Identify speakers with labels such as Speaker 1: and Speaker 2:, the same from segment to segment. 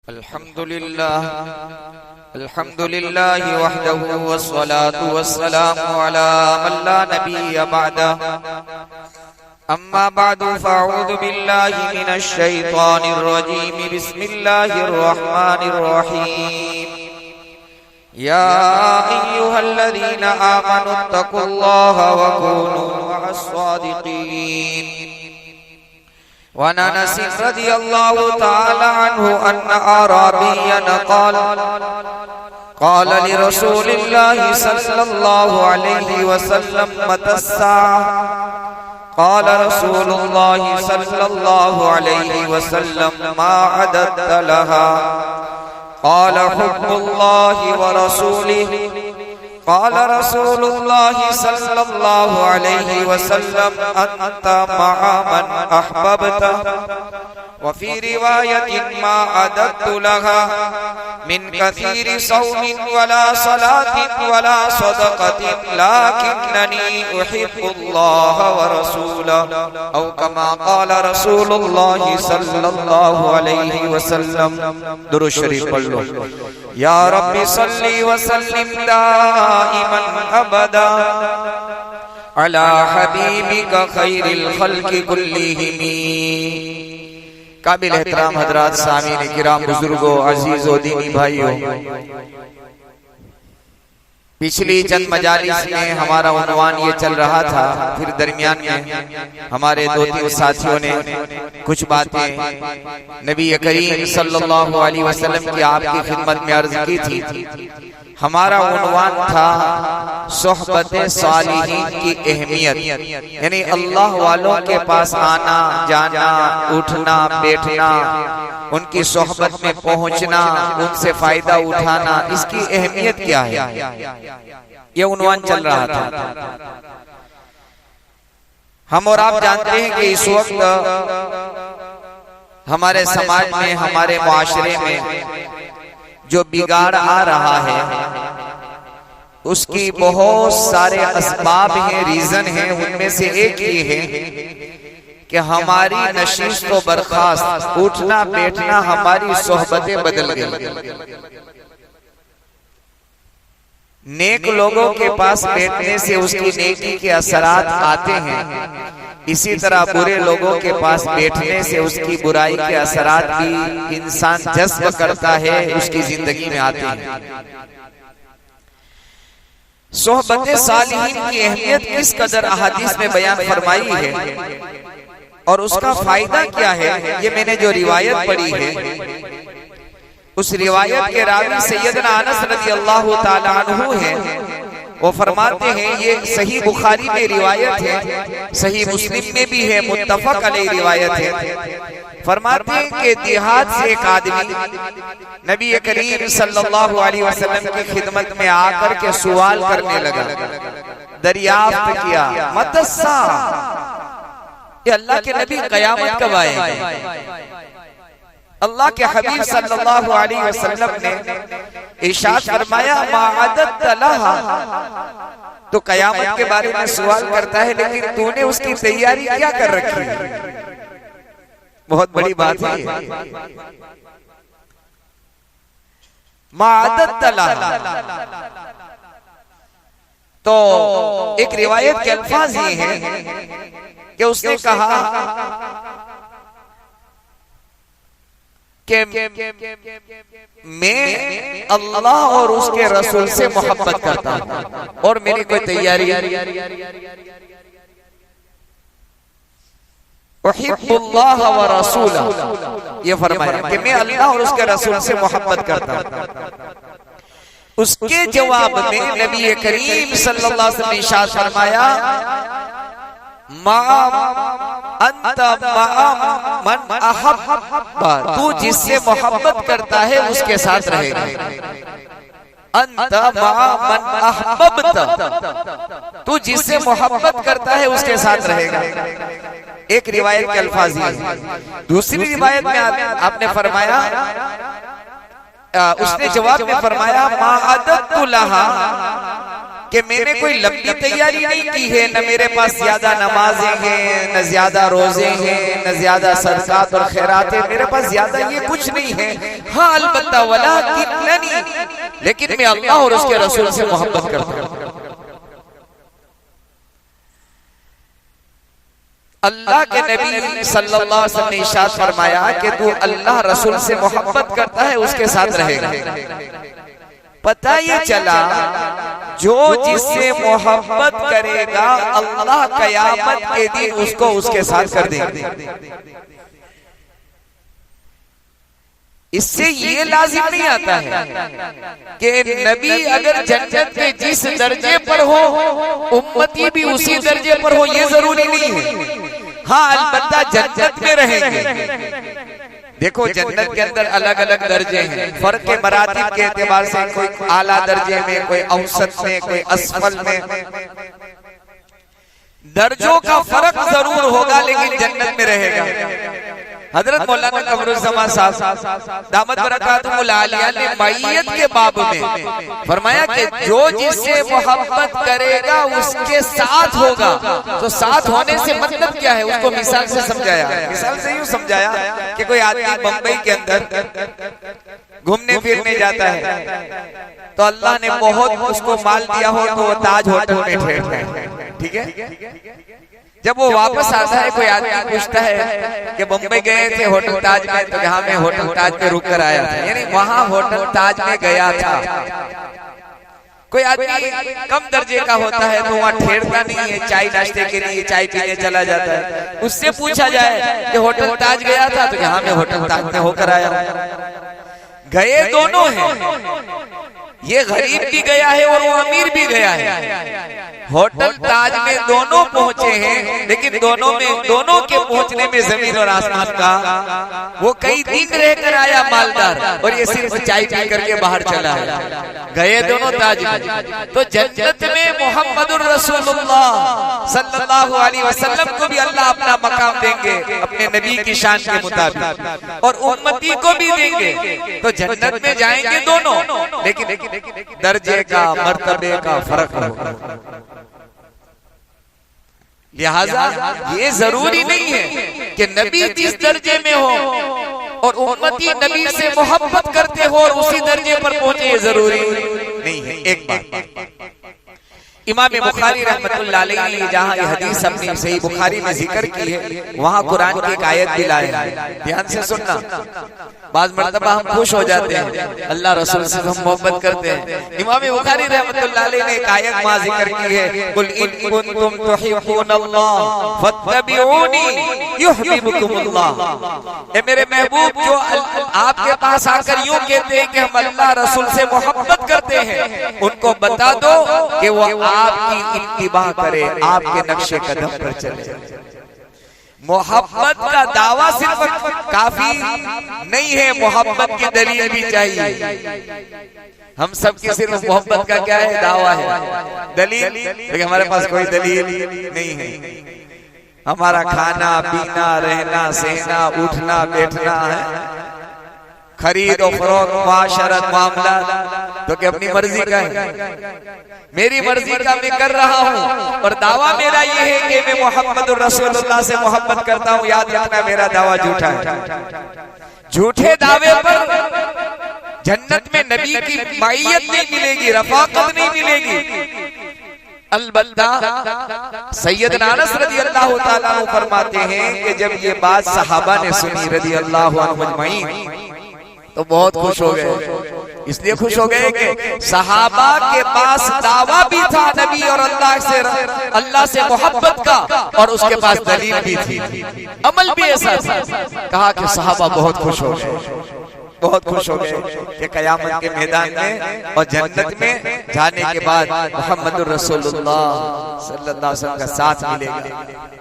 Speaker 1: अल्हम्दुलिल्लाह वहदहु वस्सलातु वस्सलामु अला मन ला नबिय्य बअदा अम्मा बअदु फ़अऊज़ु बिल्लाहि मिनश शैतानिर रजीम बिस्मिल्लाहिर रहमानिर रहीम या अय्युहल्लज़ीना आमनुत्तक़ुल्लाहा व कूनू मअस सादिक़ीन वअन अनस रज़ियल्लाहु तआला अन्हु अन्न अराबिय्यन क़ाल लिरसूलिल्लाहि सल्लल्लाहु अलैहि वसल्लम मतस्साअ क़ाल रसूलुल्लाहि सल्लल्लाहु अलैहि वसल्लम मा अदद्त लहा क़ाल हुब्बुल्लाहि व रसूलिहि क़ाल रसूलुल्लाहि सल्लल्लाहु अलैहि वसल्लम अन्त मअ मन अहबब्त व फ़ी रिवायतिन मा अदद्तु लहा मिन कसीरि सौमिन वला सलातिन वला सदक़तिन लाकिन्ननी उहिब्बुल्लाह व रसूलहु औ कमा क़ाल रसूलुल्लाहि सल्लल्लाहु अलैहि वसल्लम। दुरूद शरीफ पढ़ लो। या रब्बि सल्ली व सल्लिम दाइमन अबदा अला हबीबिका खैरिल खल्क़ि कुल्लिहिम। काबिल एहतराम हजरात, सामीन किराम, बुजुर्गों, अजीजों, दीनी भाइयों, पिछली चंद मजालिस में हमारा उन्वान ये चल रहा था, फिर दरमियान में हमारे दो तीन साथियों ने कुछ बातें नबी करीम सल्लल्लाहु अलैहि वसल्लम की आपकी खिदमत में अर्ज की थी। हमारा उन्वान था सोहबत सालिहीन की अहमियत, यानी अल्लाह वालों के पास आना जाना, उठना बैठना, उनकी सोहबत में पहुंचना, उनसे फायदा उठाना, इसकी अहमियत क्या है, ये उन्वान चल रहा था। हम और आप जानते हैं कि इस वक्त हमारे समाज में, हमारे मुआशरे में जो बिगाड़ आ रहा है उसकी बहुत सारे असबाब हैं, रीजन हैं। उनमें से एक ये है कि हमारी नशीस तो बर्खास्त, उठना बैठना, हमारी सोहबतें बदल गई। नेक लोगों के पास बैठने से उसकी नेकी के असरात आते हैं, इसी तरह बुरे लोगों के पास बैठने से उसकी बुराई के असरात भी इंसान जज्ब करता है, उसकी जिंदगी में आते हैं। सोहबत सालिहीन की अहमियत किस कदर अहादीस में बयान फरमाई है और उसका फायदा क्या है, ये मैंने जो रिवायत पढ़ी है, उस रिवायत के रावी सैयदना अनस रज़ियल्लाहु ताला अन्हु है। वो फरमाते हैं, ये सही बुखारी में रिवायत है, सही मुस्लिम में भी है, मुत्तफक अलैहि रिवायत है। फरमाते हैं कि देहात से एक आदमी नबी करीम सल्लल्लाहु अलैहि वसल्लम की खिदमत में आकर के सवाल करने लगा, दरियाफ्त किया, मतस्सा, ये अल्लाह के नबी कयामत कब आएंगे? अल्लाह के हबीब सल्लल्लाहु अलैहि वसल्लम ने इरशाद फरमाया, मा अदद्त लहा। तो कयामत के बारे में सवाल करता है, लेकिन तूने उसकी तैयारी क्या कर रखी है? बहुत बड़ी बात है। मा अदद्त लहा, तो एक रिवायत के अल्फाज ये हैं कि उसने कहा कि मैं अल्लाह और उसके रसूल से मोहब्बत करता हूं और मेरी कोई तैयारी, उहिब्बुल्लाह व रसूलहु, ये फरमाया कि मैं अल्लाह और उसके रसूल से मोहब्बत करता हूं। उसके जवाब में नबी करीम सल्लल्लाहु अलैहि वसल्लम ने इरशाद फरमाया, मन अहब्बा, तू जिससे मोहब्बत करता है उसके साथ रहेगा। अंत मन अहब्बत, तू जिससे मोहब्बत करता है उसके साथ रहेगा। एक रिवायत के अल्फाज है। दूसरी रिवायत में आपने फरमाया, उसने जवाब में फरमाया, मा अदद्तु लहा कि मैंने कोई लंबी तैयारी नहीं की है, न मेरे पास ज्यादा नमाजें हैं, न ज्यादा रोजे हैं, न ज्यादा सदकात और खैरात है, मेरे पास ज्यादा ये कुछ नहीं है। हाँ अलबत्ता वलाकिन्नी, लेकिन मैं अल्लाह और उसके रसूल से मोहब्बत करता हूँ। अल्लाह के नबी सल्लल्लाहु अलैहि वसल्लम ने इरशाद फरमाया कि तू अल्लाह रसूल से मोहब्बत करता है, उसके साथ रहेगा। पता ये चला जो जिससे मोहब्बत करेगा अल्लाह कयामत के दिन उसको उसके साथ कर देगा। इससे ये लाजिम नहीं आता है कि नबी अगर जन्नत में जिस दर्जे पर हो उम्मती भी उसी दर्जे पर हो, ये जरूरी नहीं है। हाँ अलबत्ता जन्नत में रहेंगे। देखो जन्नत के अंदर अलग अलग दर्जे हैं, फर्क के मरातिब के एतबार से कोई आला दर्जे में, कोई औसत में, कोई असफल में। दर्जों का फर्क जरूर होगा लेकिन जन्नत में रहेगा। हजरत मौलाना कमरुज़्ज़मान साहब दामत बरकातुहुल आलिया ने मैयत के बाब में फरमाया कि जो जिससे मोहब्बत करेगा उसके साथ होगा। तो साथ होने से मतलब क्या है, उसको मिसाल से समझाया। मिसाल से यूं समझाया कि कोई आदमी बंबई के अंदर घूमने फिरने जाता है तो अल्लाह ने बहुत उसको माल दिया हो तो वो ताज होटल में ठहरता है, ठीक है। जब वो वापस आता है कोई आदमी पूछता है कि बम्बई गए थे होटल ताज में, तो यहाँ मैं होटल ताज में रुक कर आया था, यानी वहाँ होटल ताज में गया था। कोई आदमी कम दर्जे का होता है तो वहाँ ठहरता नहीं है, चाय नाश्ते के लिए चाय पीने चला जाता है। उससे पूछा जाए कि होटल ताज गया था, तो यहाँ मैं होटल ताज में होकर आया। गए दोनों हैं, ये गरीब भी गया है और वो अमीर भी गया है। होटल ताज में दोनों पहुंचे हैं, लेकिन दोनों के पहुंचने में जमीन और आसमान का। वो कई दिन रहकर आया मालदार और ये सिर्फ चाय पी करके बाहर चला है। गए दोनों ताज में। तो जन्नत में मोहम्मदुर रसूलुल्लाह सल्लल्लाहु अलैहि वसल्लम को भी अल्लाह अपना मकाम देंगे अपने नबी की शान के मुताबिक, और उम्मती को भी देंगे। तो जन्नत में जाएंगे दोनों, लेकिन दर्जे का मर्तबे का फर्क होगा। लिहाजा ये जरूरी नहीं है कि नबी जिस दर्जे में हो और उम्मती नबी से मोहब्बत करते हो और उसी दर्जे पर पहुंचे, ये जरूरी नहीं है। एक बात इमाम बुखारी रहमतुल्लाह अलैहि ने जहाँ ये हदीस अपनी सही बुखारी में जिक्र की है, वहाँ कुरान की एक आयत भी लाए हैं। ध्यान से सुनना, बाज़ मर्तबा हम खुश हो जाते हैं, अल्लाह रसूल से हम मोहब्बत करते हैं। इमाम बुखारी रहमतुल्लाह अलैहि ने एक आयत वहाँ जिक्र की है, कुल इन कुंतुम तुहिब्बूनल्लाह फत्तबिऊनी युहब्बुकुमुल्लाह। ए मेरे महबूब, जो आपके पास आकर यूं कहते हैं कि हम अल्लाह रसूल से मोहब्बत करते हैं, उनको बता दो कि वो आपकी इत्तिबा करे, आपके नक्शे कदम पर चले। मोहब्बत का दावा सिर्फ काफी नहीं है, मोहब्बत की दलील भी चाहिए। हम सबके सिर्फ मोहब्बत का क्या है, दावा है, दलील, लेकिन हमारे पास कोई दलील नहीं है। हमारा खाना पीना रहना सहना उठना बैठना है, खरीद और फरोख्त मुआशरत मामला तो कि अपनी मर्जी का है, मेरी मर्जी का मैं कर रहा हूँ और दावा मेरा ये है कि मैं मोहम्मदुर रसूलुल्लाह से मोहब्बत करता हूँ। याद रखना मेरा दावा झूठा है। झूठे दावे पर जन्नत में नबी की माइयत नहीं मिलेगी, रफाकत नहीं मिलेगी। अलबत्ता सैयदना अनस रज़ियल्लाहु ताला अन्हु फरमाते हैं कि जब ये बात सहाबा ने सुनी रज़ियल्लाहु अन्हुम अजमईन तो बहुत खुश हो गए। इसलिए खुश हो गए कि सहाबा के पास दावा भी था नबी और अल्लाह से मोहब्बत का, और उसके पास दलील भी थी, अमल भी ऐसा था। कहा कि सहाबा बहुत खुश हो गए, बहुत खुश हो गए कि कयामत के मैदान में और जन्नत में जाने के बाद मुहम्मदुर रसूलुल्लाह सल्लल्लाहु अलैहि वसल्लम का साथ मिलेगा।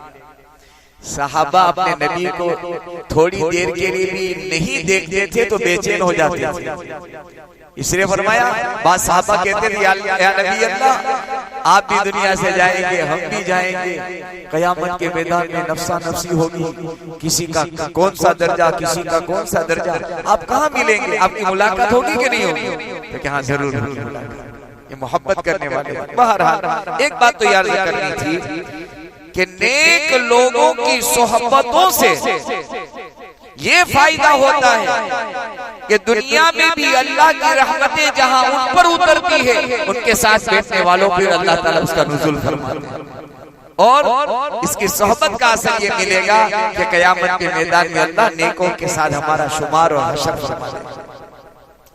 Speaker 1: सहाबा अपने नबी को थोड़ी देर के लिए भी नहीं देखते थे तो बेचैन हो जाते थे। इसलिए फरमाया, बाद सहाबा कहते थे, या नबी अल्लाह, आप भी दुनिया से जाएंगे, हम भी जाएंगे, कयामत के मैदान में नफ्सा नफ्सी होगी, किसी का कौन सा दर्जा, किसी का कौन सा दर्जा, आप कहाँ मिलेंगे, आपकी मुलाकात होगी कि नहीं होगी? तो क्या जरूर होगी मुलाकात। ये मोहब्बत करने वाले। बहरहाल एक बात तो याद करनी थी कि नेक लोगों की सोहबतों से ये फायदा होता है कि दुनिया में भी अल्लाह की रहमतें जहां उन पर उतरती है, उनके साथ बैठने वालों पर अल्लाह ताला उसका नुज़ुल फरमाते हैं। और इसकी सोहबत का असर ये मिलेगा कि क़यामत के मैदान में अल्लाह नेकों के साथ हमारा शुमार और हशर फरमाएगा।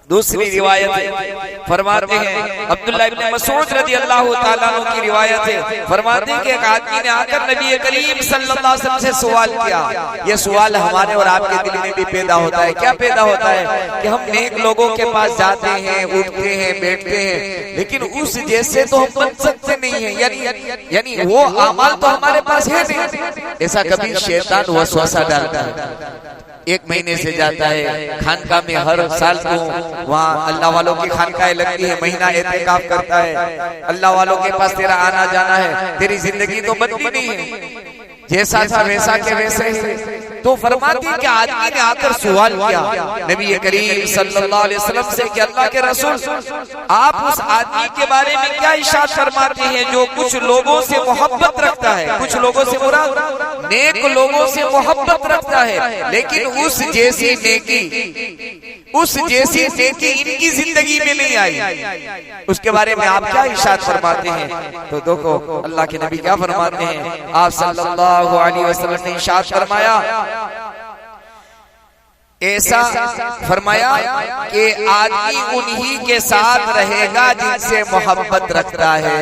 Speaker 1: दूसरी रिवायत फरमाते हैं अब्दुल्लाह इब्न मसूद रज़ी अल्लाह ताला अन्हु की रिवायत है, फरमाते हैं कि एक आदमी ने आकर नबी करीम सल्लल्लाहु अलैहि वसल्लम से सवाल किया। यह सवाल हमारे और आपके दिल में भी पैदा होता है। क्या पैदा होता है कि हम नेक लोगों के पास जाते हैं, उठते हैं, बैठते हैं, लेकिन उस जैसे तो हम बन सकते नहीं है, यानी वो अमाल तो हमारे पास है नहीं। ऐसा कभी शैतान वसवसा डालता है। एक महीने से जाता है खानकाह में, हर साल को वहाँ अल्लाह वालों की खानकाहें लगती है, महीना एहतिकाफ करता है, अल्लाह वालों के पास तेरा आना जाना है, तेरी जिंदगी तो बदली नहीं है, जैसा था वैसा के वैसे ही। तो फरमाती है कि आदमी ने आकर सवाल किया नबी करीम सल्लल्लाहु अलैहि वसल्लम से कि अल्लाह के रसूल, आप उस आदमी के बारे में क्या इरशाद फरमाते हैं जो कुछ लोगों से मोहब्बत रखता है, कुछ लोगों से मुराद नेक लोगों से मोहब्बत रखता है, लेकिन उस जैसी नेकी इनकी जिंदगी में नहीं आई, उसके बारे में आप क्या इरशाद फरमाते हैं? तो देखो अल्लाह के नबी क्या फरमाते हैं। आप सल्लल्लाहु अलैहि वसल्लम ने इरशाद फरमाया, ऐसा फरमाया कि आदमी उन्हीं के साथ रहेगा जिनसे मोहब्बत रखता है।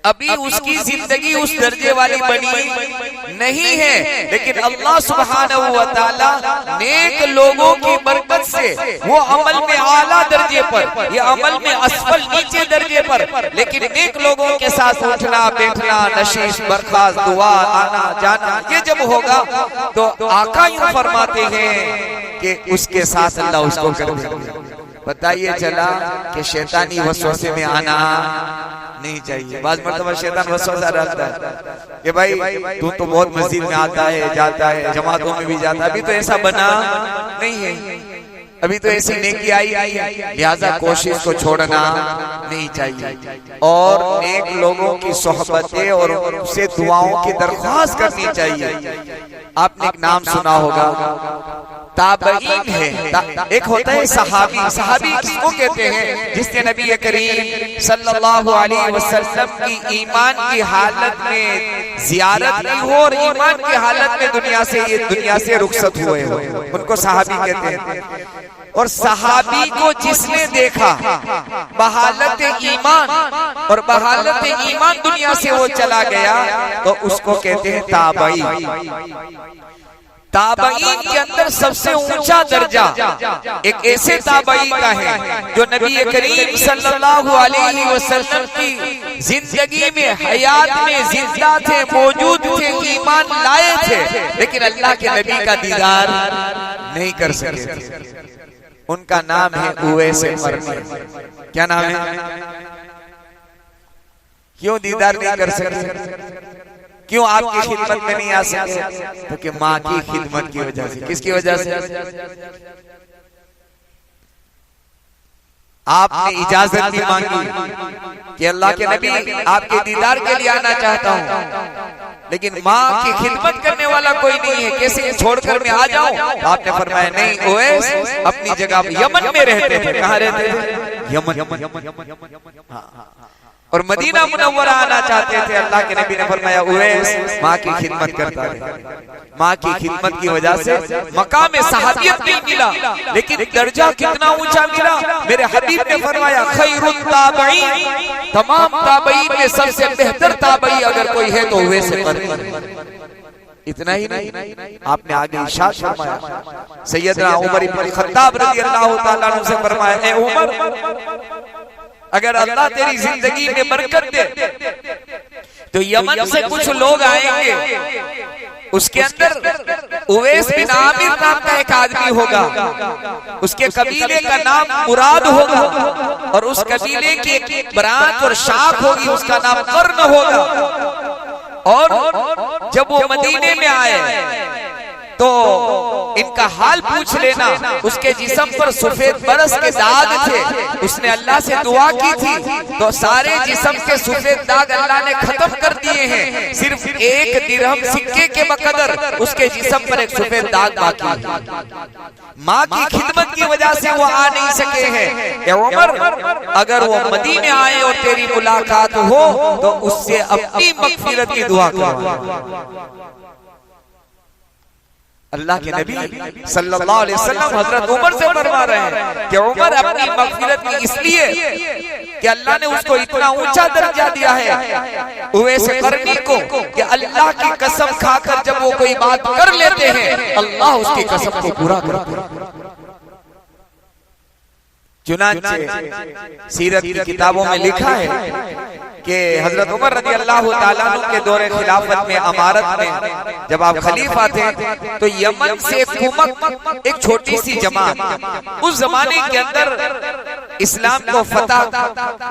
Speaker 1: अभी उसकी जिंदगी उस दर्जे वाली बनी नहीं है, लेकिन अल्लाह सुब्हानहू व तआला नेक लोगों की बरकत से वो अमल में आला दर्जे पर, ये अमल में असफल नीचे दर्जे पर, लेकिन नेक लोगों के साथ उठना बैठना, नशीश बर्खास्त, दुआ, आना जाना, ये जब होगा तो आका यूं फरमाते हैं कि उसके साथ अल्लाह उसको कर देगा। बताइए चला कि शैतानी वसवसे में आना नहीं चाहिए। बाज़ मर्तबा शैतान वसवसा डालता है कि भाई तू तो बहुत मस्जिद में आता है, जाता है, जमातों में भी जाता है, अभी तो ऐसा बना नहीं है, अभी तो ऐसी नेकी आई है, लिहाजा कोशिश को छोड़ना नहीं चाहिए और नेक लोगों की सोहबतें और उनसे दुआओं की दरख्वास्त करनी चाहिए। आपने एक नाम सुना होगा, ताबईन है, एक होता है सहाबी। सहाबी किसको कहते हैं? जिसने नबी करीम सल्लल्लाहु अलैहि वसल्लम की ईमान की हालत में जियारत की हो और ईमान की हालत में दुनिया से रुखसत हुए हो, उनको सहाबी कहते हैं। और सहाबी को जिसने देखा बहालत ईमान और बहालत ईमान दुनिया से वो चला गया तो उसको कहते हैं ताबई। ताबईन के अंदर सबसे ऊंचा दर्जा एक ऐसे ताबई का है जो नबी करीम सल्लल्लाहु अलैहि वसल्लम की जिंदगी में, हयात में जिंदा थे, मौजूद थे, ईमान लाए थे, लेकिन अल्लाह के नबी का दीदार नहीं कर सके थे। उनका नाम है उवैस कर्नी। क्या नाम है? क्यों दीदार नहीं कर सके? क्यों आपकी खिदमत में नहीं आ सके? तो कि माँ की खिदमत की वजह से। किसकी वजह से? आपने इजाजत भी मांगी कि अल्लाह के नबी आपके दीदार के लिए आना चाहता हूँ, लेकिन माँ की खिदमत करने वाला कोई नहीं है, कैसे छोड़कर मैं आ जाऊं? आपने फरमाया नहीं, उवैस अपनी जगह यमन में रहते थे। कहाँ रहते थे? यमन। और मदीना मुनव्वरा आना चाहते थे। अल्लाह के नबी ने फरमाया उवैस माँ की खिदमत करता है। माँ की खिदमत की वजह से मकाम सहाबियत नहीं मिला, लेकिन दर्जा कितना ऊंचा मिला। मेरे हबीब ने फरमाया खैरुत ताबईन, तमाम ताबईन में सबसे बेहतर ताबई अगर कोई है तो उवैस कर्नी। इतना ही नहीं, आपने आगे इरशाद फरमाया, सैयदना उमर इब्न खत्ताब रज़ी अल्लाह तआला अन्हु से फरमाया, ए उमर अगर अल्लाह तेरी जिंदगी में बरकत दे तो यमन से कुछ लोग आएंगे, उसके अंदर उवैस बिन आमिर नाम का एक आदमी होगा, उसके कबीले का नाम मुराद होगा और उस कबीले की एक ब्रांच और शाख होगी, उसका नाम कर्न होगा। और जब वो मदीने में आए तो इनका हाल पूछ लेना। उसके जिस्म पर सफेद बरस के दाग थे, उसने अल्लाह से दुआ की थी, तो सारे जिस्म के सफेद दाग अल्लाह ने खत्म कर दिए हैं। सिर्फ एक दिरहम सिक्के के बकदर उसके जिस्म पर एक सफेद दाग बाकी है। माँ की खिदमत की वजह से वो आ नहीं सके हैं। उमर, अगर वो मदीने आए और तेरी मुलाकात हो तो उससे अपनी मगफिरत की दुआ करो। अल्लाह के नबी सल्लल्लाहु अलैहि वसल्लम हजरत उमर से फरमा रहे हैं कि उमर अपनी मगफिरत की इसलिए कि अल्लाह ने उसको इतना ऊंचा दर्जा दिया है उवैस करनी को कि अल्लाह की कसम खाकर जब वो कोई बात कर लेते हैं अल्लाह उसकी कसम को पूरा करता है। चुनांचे सीरत की किताबों में लिखा है कि हजरत उमर रज़ी अल्लाह ताला अन्हु के दौरे खिलाफत में अमारत में जब आप खलीफा थे तो यमन से कुमक एक छोटी सी जमात, उस जमाने के अंदर इस्लाम को फतह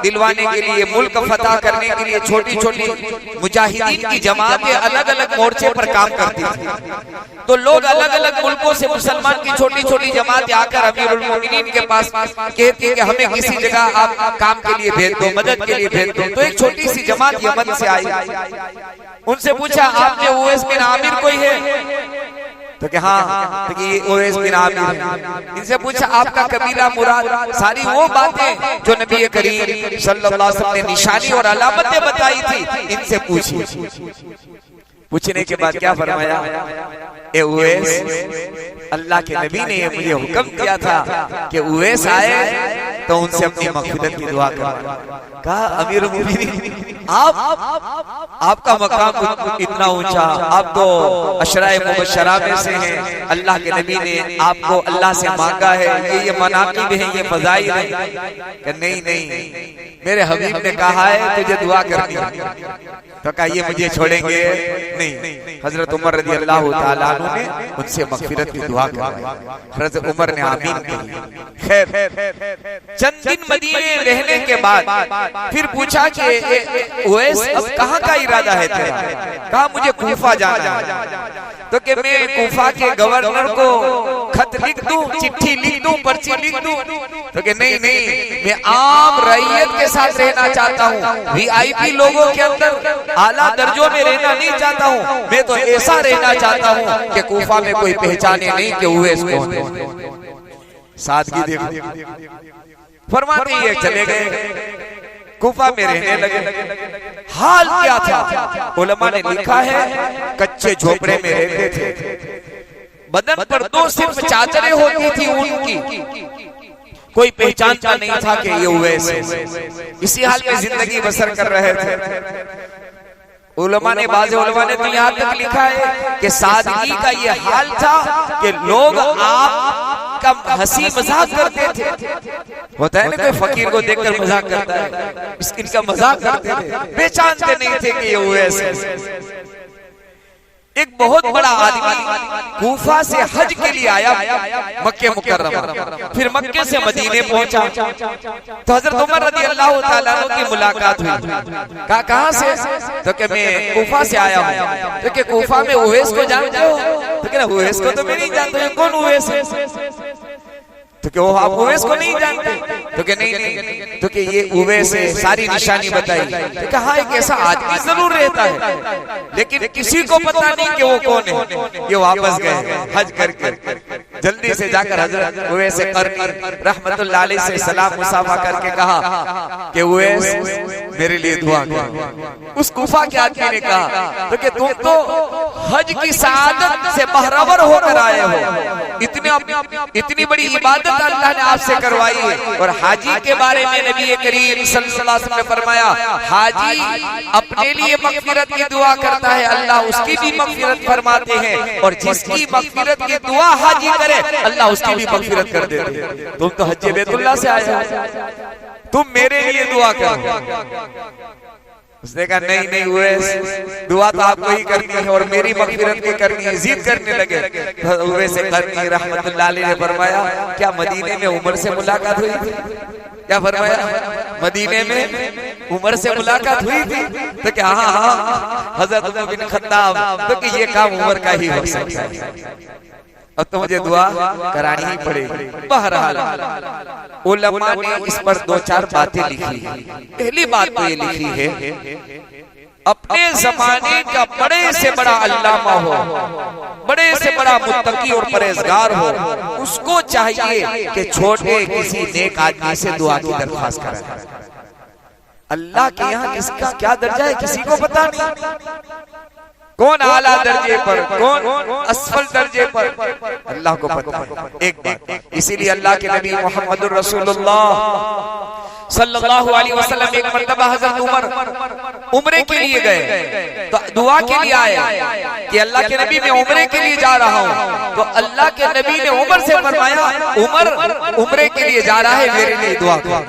Speaker 1: दिलवाने के लिए, मुल्क फतह करने के लिए छोटी छोटी मुजाहिदीन की जमातें अलग अलग मोर्चे पर काम करती थी। तो लोग अलग अलग मुल्कों से मुसलमान की छोटी छोटी जमातें आकर अमीरुल मोमिनीन के पास कहती है कि हमें किसी जगह आप काम के लिए भेज दो, मदद के लिए भेज दो। तो एक छोटी सी जमात यमन से आई, उनसे पूछा आपने उवैस बिन आमिर कोई है? तो कि हाँ, तो कि उवैस बिन आमिर है। इनसे पूछा आपका कबीला मुराद, सारी वो बातें जो नबी करीम सल्लल्लाहु अलैहि वसल्लम ने निशानी और अलामतें बताई थी इनसे पूछी। पूछने के बाद क्या फरमाया, ए उवैस, अल्लाह के नबी ने मुझे हुक्म दिया था कि उवैस आए तो उनसे अपनी मग़फ़िरत की दुआ करो। कहा अमीरुल मोमिनीन आपका मकाम इतना ऊंचा, आप तो अशराए मुबश्शरा में से हैं, अल्लाह के नबी ने आपको अल्लाह से मांगा है, ये मनाक़िब है, ये फ़ज़ाइल है। नहीं नहीं, मेरे हबीब ने कहा है तुझे दुआ करनी है। तो कहा ये मुझे छोड़ेंगे नहीं। हजरत उमर रज़ी अल्लाह ताला अन्हु ने उनसे मग़फ़िरत की दुआ करवाई। हजरत उमर ने आमीन कही। खैर चंद दिन मदीने रहने के बाद फिर पूछा कि उवैस अब कहाँ का इरादा है तेरा? कहा मुझे कूफा जाना है। तो कि मैं कूफा के गवर्नर को खत लिख दूं, चिट्ठी लिख दूं, पर्ची लिख दूं? तो कि नहीं नहीं, मैं आम रईयत के साथ रहना चाहता हूँ, वीआईपी लोगों के अंदर आला दर्जों में रहना नहीं चाहता हूँ। मैं तो ऐसा रहना चाहता हूँ कि कूफा में कोई पहचाने नहीं कि उवैस कौन है। सादगी देखो, फरमाते ही चले गए, कूफा में रहने लगे। हाल क्या था उलमा ने लिखा है, कच्चे झोपड़े में रहते थे, बदन पर दो सिर्फ चादरें होती थी उनकी, कोई पहचानता नहीं था कि ये उवैस है। इसी हाल में जिंदगी बसर कर रहे थे। उलमा ने, बाज़ उलमा ने तो यहाँ तक लिखा है कि सादगी का ये हाल था कि लोग आपका हंसी मजाक करते थे। होता है ना कोई फकीर को देखकर मजाक करता है, इनका मजाक करते थे, पहचानते नहीं थे कि ये उवैस है। एक बहुत बड़ा आदमी कूफा से हज के लिए आया मक्के मुकर्रमा, फिर मक्के से मदीने पहुंचा तो हजरत उमर रज़ी अल्लाह ताला अन्हु की मुलाकात हुई। कहाँ से? तो कि मैं कूफा से आया हूँ। तो कि कूफा में उवैस को जानते हो? तो कि उवैस को तो मैं नहीं जानता, कौन उवैस है? तो कि वो आप उवैस को नहीं जानते? तो कि नहीं नहीं, तो कि ये उवैस है, सारी निशानी बताई। तो कहा एक ऐसा आदमी जरूर रहता है लेकिन किसी को पता नहीं कि वो कौन है। ये वापस गए हज करके, जल्दी से जाकर हजरत उवैस करनी रहमतुल्लाह अलैहि से सलाम मुसाफा करके कहा कि उवैस मेरे लिए दुआ करो। उस कूफा के आदमी ने कहा तो कि तुम तो हज की सआदत से बहरावर होकर आए हो, इतनी बड़ी इबादत अल्लाह ने आपसे करवाई है। और हाजी के बारे में नबी करीम सल्लल्लाहु अलैहि वसल्लम ने फरमाया, हाजी अपने लिए मग़फ़िरत की दुआ करता है, अल्लाह उसकी भी मग़फ़िरत फरमाते हैं, और जिसकी मग़फ़िरत की दुआ हाजी करे अल्लाह उसकी भी मग़फ़िरत कर देते हैं। तुम तो हज बैतुल्लाह से आए हो, तुम मेरे लिए दुआ करो। उसने कहा नहीं नहीं उवैस, दुआ तो आपको ही करनी है और मेरी मग़फ़िरत भी करनी है। जिद करने लगे तो उवैस करनी रहमतुल्लाह अलैहि ने फरमाया, क्या मदीने में उमर से मुलाकात हुई थी? क्या फरमाया? मदीने में उमर से मुलाकात हुई थी? तो क्या हाँ हाँ हजरत उमर बिन खत्ताब, तो कि ये काम उमर का ही हो सकता है, अब तो मुझे दुआ करानी ही पड़ेगी। बहरहाल उलमा ने इस पर दो चार बातें लिखी है। पहली बात तो ये लिखी है, अपने जमाने का बड़े से बड़ा अल्लामा हो, बड़े से बड़ा मुत्तकी और परहेजगार हो, उसको चाहिए कि छोटे किसी नेक आदमी से दुआ की दरख्वास्त कराए। अल्लाह के यहाँ किसका क्या दर्जा है किसी को पता नहीं, कौन आला दर्जे पर, कौन असफल दर्जे पर, अल्लाह को पता है। एक बात, इसीलिए अल्लाह के नबी मोहम्मद रसूलुल्लाह सल्लल्लाहु अलैहि वसल्लम एक मर्तबा हजरत उमर उम्रे के लिए गए, तो दुआ के लिए आए कि अल्लाह के नबी मैं उम्रे के लिए जा रहा हूँ। तो अल्लाह के नबी ने उमर से फरमाया, उमर उम्रे के लिए जा रहा है, मेरे लिए दुआ कर।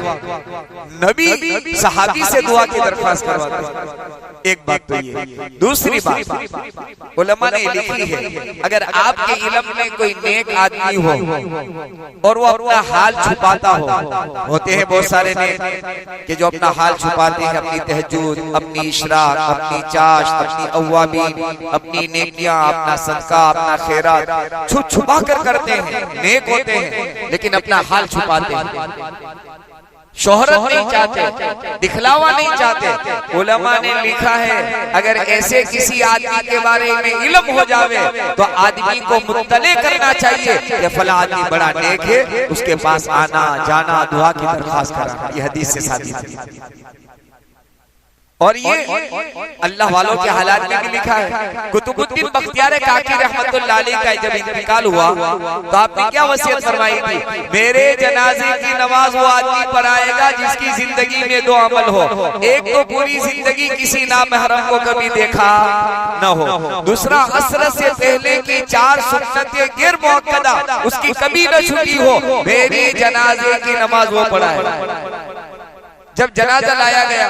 Speaker 1: नबी सहाबी से दुआ की दरख्वास्त करवाते। एक बात तो ये। दूसरी बात उलमा ने लिखी है, अगर आपके इल्म में कोई नेक आदमी हो और वो अपना हाल छुपाता हो, होते हैं बहुत सारे नेक कि जो अपना हाल छुपाते हैं, अपनी तहज्जुद, अपनी इशराक, अपनी चाश, अपनी अव्वाबीन, अपनी नेकियां, अपना सदका, अपना खैरात छुपा कर करते हैं, नेक होते हैं लेकिन अपना हाल छुपाते हैं, शोहरत नहीं चाहते, दिखलावा नहीं चाहते। उलमा ने लिखा है, अगर ऐसे किसी आदमी के बारे में इल्म हो जावे तो आदमी को मुत्तले करना चाहिए कि फला आदमी बड़ा नेक है, उसके पास आना जाना, दुआ की दरख्वास्त करना। ये हदीस से साबित है। और ये अल्लाह वालों के हालात में भी लिखा है। कुतुबुद्दीन बख्तियार काकी रहमतुल्लाह अलैह का जब इंतकाल हुआ तो आपने क्या वसीयत फरमाई थी, मेरे जनाजे की नमाज वो आदमी पढ़ाएगा जिसकी जिंदगी में दो अमल हो, एक तो पूरी जिंदगी किसी नामहरम को कभी देखा न हो, दूसरा असर से पहले की 4 सुन्नतें गैर मुअक्कदा उसकी कभी न छूटी हो, मेरे जनाजे की नमाज वो पढ़ाए। जब जनाजा लाया गया,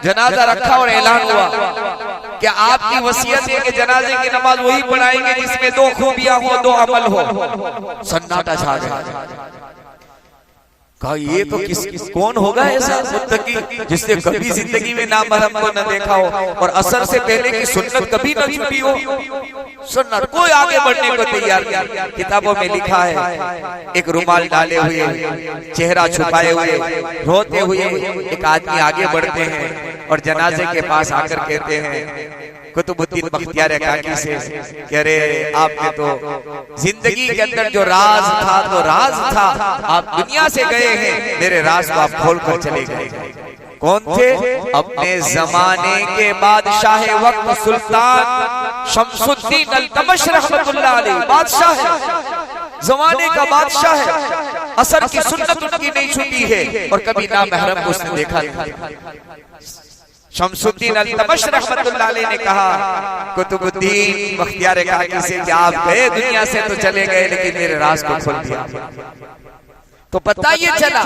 Speaker 1: जनाजा रखा और ऐलान हुआ कि आपकी वसीयत है कि जनाजे की नमाज वही पढ़ाएंगे जिसमें 2 खूबियां हो, 2 अमल हो। सन्नाटा छा गया। कहा ये तो कौन होगा ऐसा मुत्तकी जिसने कभी जिंदगी में नामहरम को न देखा हो और असर से पहले की सुन्नत कभी न छूटी हो। सुन्नत कोई आगे बढ़ने को तैयार नहीं। किताबों में लिखा है, एक रुमाल डाले हुए, चेहरा छुपाए हुए, रोते हुए एक आदमी आगे बढ़ते हैं और जनाजे के पास आकर कहते हैं कुतुबुद्दीन बख्तियार काकी से कह रहे, आपने तो जिंदगी के अंदर जो राज था तो राज था, आप दुनिया से गए हैं, मेरे राज को आप खोल कर चले गए। कौन थे? अपने जमाने के बादशाह वक्त सुल्तान शमसुद्दीन अल्तमश रहमतुल्लाह अलैह, बादशाह है, जमाने का बादशाह है, असर की सुन्नत उनकी नहीं छूटी है और कभी नामहरम को उसने देखा नहीं। शमसुद्दीन अल्तमश रहमतुल्लाह अलैह ने कहा कुतुबुद्दीन बख्तियार काकी से कि आप गए दुनिया से तो चले गए लेकिन मेरे राज को खोल दिया। तो पता ये चला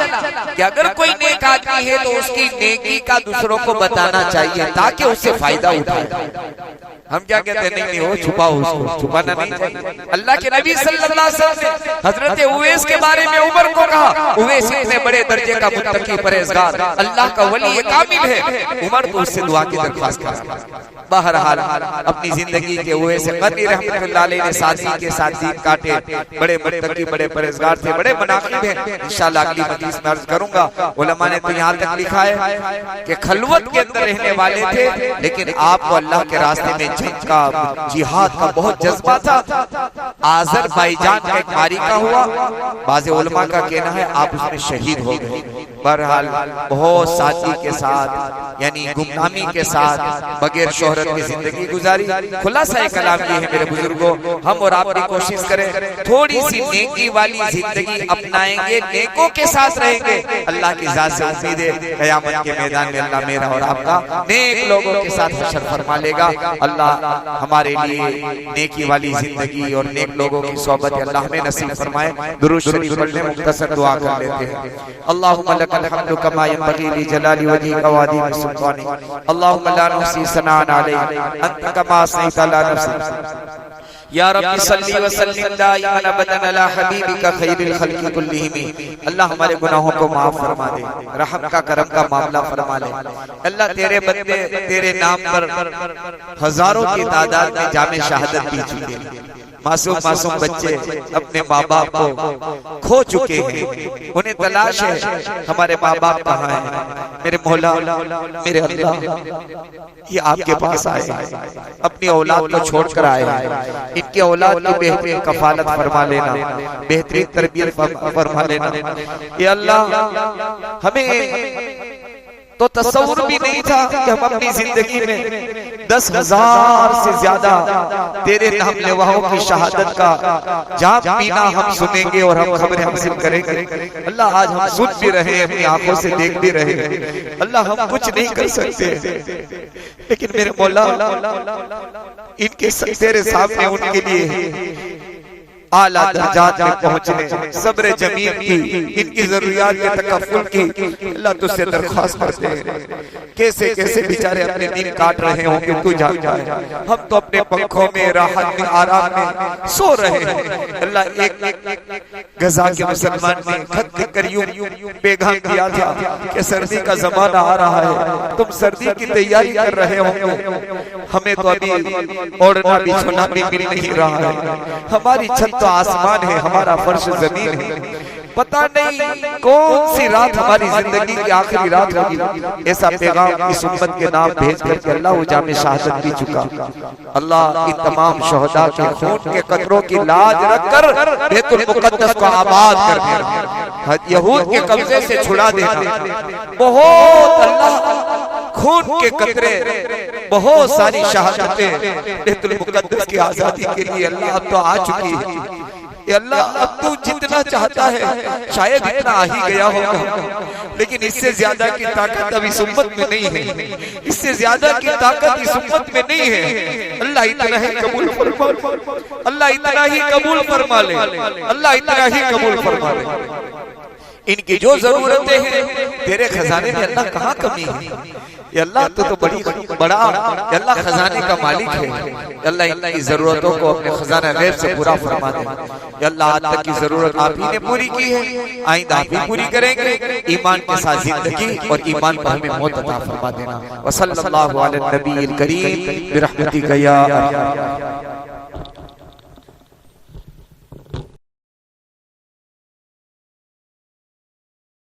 Speaker 1: कि अगर कोई नेक आदमी है तो उसकी नेकी का दूसरों को बताना चाहिए ताकि उससे फायदा उठाए। हम क्या कहते हैं, नहीं हो छुपाओ, उसको छुपाना नहीं चाहिए। अल्लाह के नबी सल्लल्लाहु अलैहि वसल्लम ने हजरत उवैस के बारे में उमर को कहा, उवैस इतने बड़े दर्जे का मुत्तकी परहेजगार अल्लाह का वली ये कामिल है, उमर को उससे दुआ की दरख्वास्त करा। बहरहाल अपनी जिंदगी के उवैस क़रनी रहमतुल्लाह अलैह ने सादगी के साथ दिन काटे, बड़े मुत्तकी बड़े परहेजगार थे, बड़े मनाक़िब हैं। इंशाअल्लाह अगली मजलिस में अर्ज करूंगा। उलमा ने तो यहाँ तक लिखा है कि खलवत के अंदर रहने वाले थे लेकिन आपको अल्लाह के रास्ते में जंग का, जिहाद का बहुत जज्बा था। आज़रबाईजान का एक मारिका हुआ, बाज़ उलमा का कहना है आप उसमें शहीद हो गए। बहरहाल बहुत सादगी के साथ यानी गुमनामी के साथ बगैर शोहरत की जिंदगी गुजारी। खुलासा कलाम ये है मेरे बुजुर्गों, हम और आप भी कोशिश करें थोड़ी सी नेकी वाली जिंदगी अपनाएंगे, नेकों के साथ रहेंगे, अल्लाह की जात से उम्मीद है क़यामत के मैदान में अल्लाह मेरा और आपका नेक लोगों के साथ हशर फरमा लेगा। अल्लाह हमारे लिए नेकी वाली जिंदगी और नेक लोगों की सोहबत अल्लाह हमें नसीब फरमाए। दुरूद शरीफ पढ़ने मुख्तसर दुआ कर लेते हैं। अल्लाहुम्मा लकल हम्दु कमा यंबगी ली जलाली वजहिका व अज़ीम सुल्तानिक, अल्लाहुम्मा ला नुहसी सनाअन अलैक अंत कमा असनैत अला नफ्सिक या रब्बी सल्ली व सल्लिम दाइमन अबदन अला हबीबिका खैरिल खल्क़ि कुल्लिहिम। अल्लाह हमारे गुनाहों को माफ फरमा दे, रहम का करम का मामला फरमा ले। अल्लाह तेरे बंदे तेरे नाम पर हजारों की तादाद में जामे शहादत पी चुके, मासूम मासूम बच्चे अपने माँ बाप को खो चुके हैं, उन्हें तलाश है हमारे माँ बाप कहाँ हैं। मेरे मौला मेरे अल्लाह, ये आपके पास आए, अपनी औलाद को छोड़कर आए, इनकी औलाद की बेहतरीन कफालत फरमा लेना, बेहतरीन तरबियत फरमा लेना। ये अल्लाह हमें तो तस्वुर भी नहीं था कि हम अपनी जिंदगी में 10,000 से ज्यादा तेरे नाम लेवाओं की शहादत का जाम पीना हम सुनेंगे और हम खबरें हासिल करेंगे। अल्लाह आज हम सुन भी रहे हैं, अपनी आंखों से देख भी रहे हैं। अल्लाह हम कुछ नहीं कर सकते, लेकिन मेरे मौला इनके तेरे सामने उनके लिए आला दर्जात में पहुंचने, सब्र जमील की, इनकी जरूरियात के तकफ्फुल की अल्लाह तुझसे दरख्वास्त करते हैं। कैसे कैसे बेचारे अपने दिन काट रहे होंगे तू जानता है, हम तो अपने पंखों में राहत में आराम में सो रहे हैं। अल्लाह एक गजा के मुसलमान ने खत लिखकर यूं पैगाम दिया था कि सर्दी का जमाना आ रहा है, तुम सर्दी की तैयारी कर रहे होंगे, हमें तो अभी ओढ़ना बिछोना भी मिल नहीं रहा है, हमारी छत तो आसमान है, हमारा फर्श जमीन है, पता नहीं कौन सी रात हमारी जिंदगी की आखिरी रात होगी। ऐसा पैगाम इस उम्मत के नाम भेज करके अल्लाह वो जामे शहादत भी चुका। अल्लाह इन तमाम शहदा के खून के कतरों की लाज रखकर बैतुल मुकद्दस को आबाद कर देना, यहूद के कब्जे से छुड़ा देना। बहुत अल्लाह खून के कतरे, बहुत सारी शहादतें बैतुल मुकद्दस की आजादी के लिए अल्लाह अब तो आ चुकी है। अल्लाह अब तू जितना चाहता है शायद इतना आ ही गया होगा, लेकिन इससे ज्यादा की ताकत अब इस उम्मत में नहीं है, इससे ज्यादा की ताकत इस उम्मत में नहीं है। अल्लाह इतना ही कबूल फरमा, अल्लाह इतना ही कबूल फरमा ले, अल्लाह इतना ही कबूल फरमा ले। इनकी जो जरूरतें हैं तेरे खजाने में अल्लाह कहाँ कमी है। ये अल्लाह तो बड़ी बड़ा अल्लाह खजाने का मालिक है। अल्लाह इनकी जरूरतों को अपने खजाना गैब से पूरा फरमा दे। अल्लाह आज तक की जरूरत आप ही ने पूरी की है, आइंदा आप ही पूरी करेंगे। ईमान के साथ जिंदगी और ईमान पर हमें मौत अता फरमा देना। व सल्लल्लाहु अलैहि नबील करीम बिरहमतिका या